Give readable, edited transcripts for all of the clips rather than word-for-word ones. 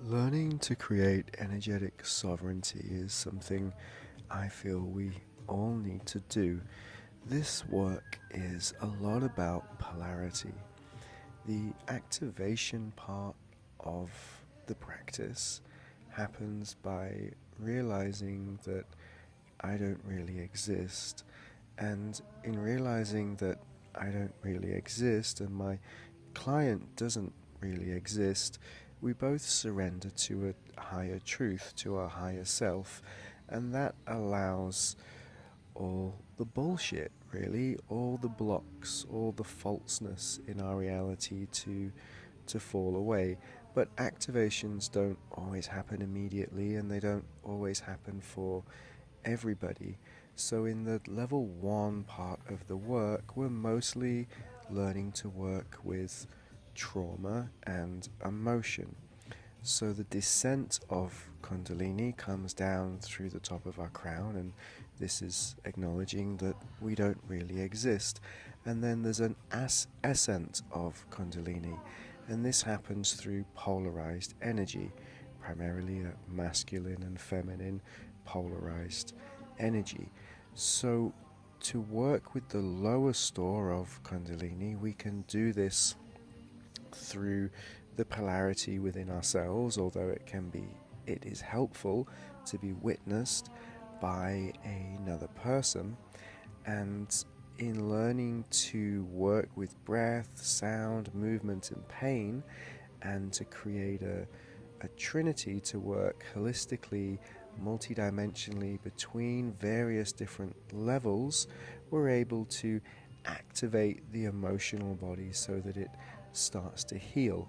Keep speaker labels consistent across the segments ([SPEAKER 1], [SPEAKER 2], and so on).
[SPEAKER 1] Learning to create energetic sovereignty is something I feel we all need to do. This work is a lot about polarity. The activation part of the practice happens by realizing that I don't really exist, and in realizing that I don't really exist and my client doesn't really exist, we both surrender to a higher truth, to our higher self, and that allows all the bullshit, really, all the blocks, all the falseness in our reality to fall away. But activations don't always happen immediately, and they don't always happen for everybody. So in the level 1 part of the work, we're mostly learning to work with trauma and emotion. So the descent of Kundalini comes down through the top of our crown, and this is acknowledging that we don't really exist. And then there's an ascent of Kundalini, and this happens through polarized energy, primarily a masculine and feminine polarized energy. So to work with the lower store of Kundalini, we can do this through the polarity within ourselves, although it is helpful to be witnessed by another person. And in learning to work with breath, sound, movement, and pain, and to create a trinity to work holistically, multidimensionally between various different levels, we're able to activate the emotional body so that it starts to heal.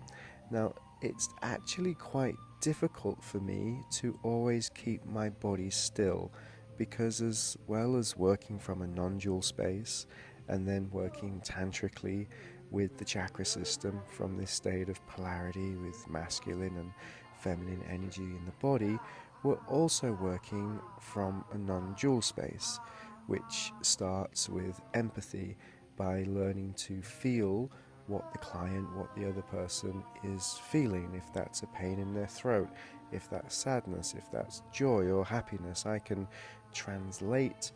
[SPEAKER 1] Now, it's actually quite difficult for me to always keep my body still, because as well as working from a non-dual space and then working tantrically with the chakra system from this state of polarity with masculine and feminine energy in the body, we're also working from a non-dual space, which starts with empathy by learning to feel what the client, what the other person is feeling. If that's a pain in their throat, if that's sadness, if that's joy or happiness, I can translate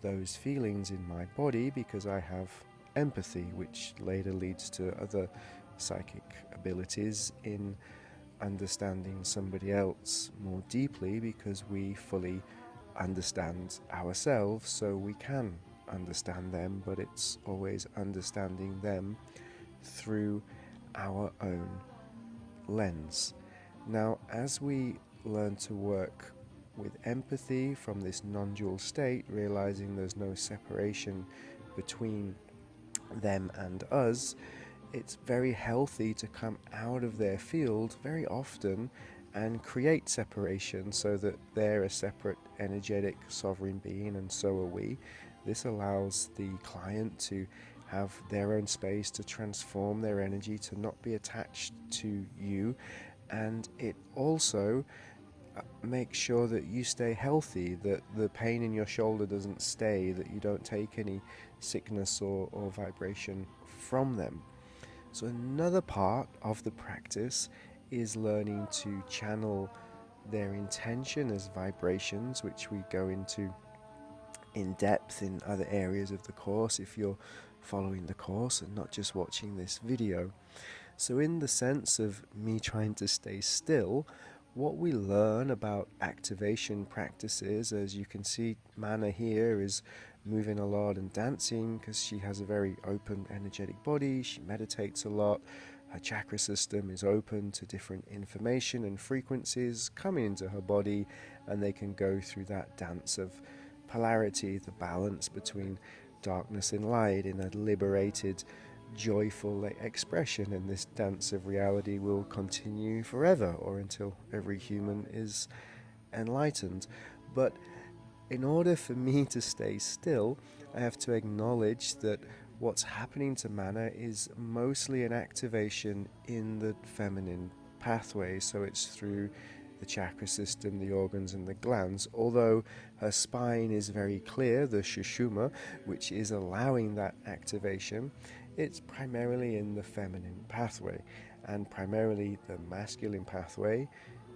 [SPEAKER 1] those feelings in my body because I have empathy, which later leads to other psychic abilities in understanding somebody else more deeply, because we fully understand ourselves, so we can understand them, but it's always understanding them through our own lens. Now, as we learn to work with empathy from this non-dual state, realizing there's no separation between them and us, it's very healthy to come out of their field very often and create separation so that they're a separate energetic sovereign being and so are we. This allows the client to have their own space to transform their energy, to not be attached to you, and it also makes sure that you stay healthy, that the pain in your shoulder doesn't stay, that you don't take any sickness or vibration from them. So another part of the practice is learning to channel their intention as vibrations, which we go into in depth in other areas of the course if you're following the course and not just watching this video. So in the sense of me trying to stay still, what we learn about activation practices, as you can see, Mana here is moving a lot and dancing because she has a very open energetic body. She meditates a lot. Her chakra system is open to different information and frequencies coming into her body, and they can go through that dance of polarity, the balance between darkness and light in a liberated, joyful expression. And this dance of reality will continue forever, or until every human is enlightened. But in order for me to stay still, I have to acknowledge that what's happening to Mana is mostly an activation in the feminine pathway. So it's through the chakra system, the organs and the glands, although her spine is very clear, the Shushuma, which is allowing that activation. It's primarily in the feminine pathway. And primarily the masculine pathway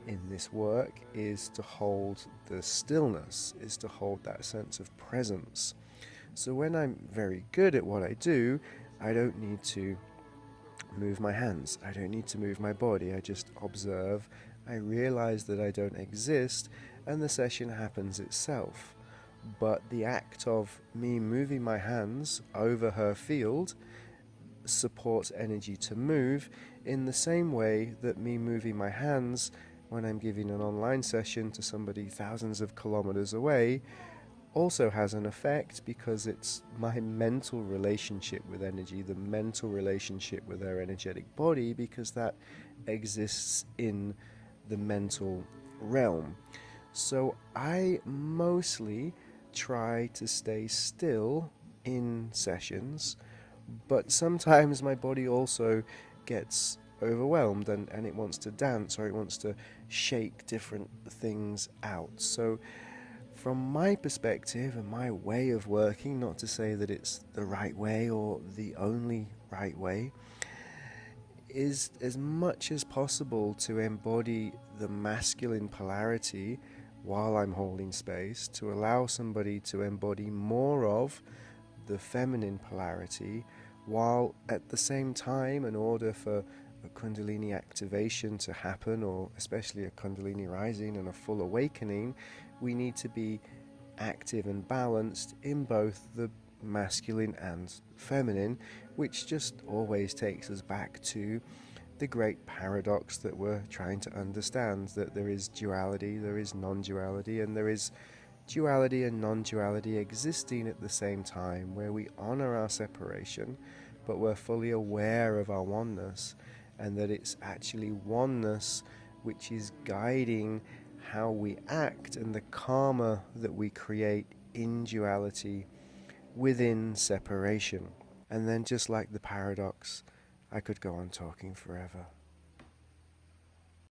[SPEAKER 1] in this work is to hold the stillness, is to hold that sense of presence. So when I'm very good at what I do, I don't need to move my hands, I don't need to move my body, I just observe, I realize that I don't exist, and the session happens itself. But the act of me moving my hands over her field supports energy to move in the same way that me moving my hands when I'm giving an online session to somebody thousands of kilometers away also has an effect, because it's my mental relationship with energy, the mental relationship with our energetic body, because that exists in the mental realm. So I mostly try to stay still in sessions, but sometimes my body also gets overwhelmed, and it wants to dance, or it wants to shake different things out. So from my perspective and my way of working, not to say that it's the right way or the only right way, is as much as possible to embody the masculine polarity while I'm holding space, to allow somebody to embody more of the feminine polarity, while at the same time, in order for a Kundalini activation to happen, or especially a Kundalini rising and a full awakening, we need to be active and balanced in both the masculine and feminine, which just always takes us back to the great paradox that we're trying to understand, that there is duality, there is non-duality, and there is duality and non-duality existing at the same time, where we honor our separation, but we're fully aware of our oneness, and that it's actually oneness which is guiding how we act and the karma that we create in duality within separation. And then, just like the paradox, I could go on talking forever.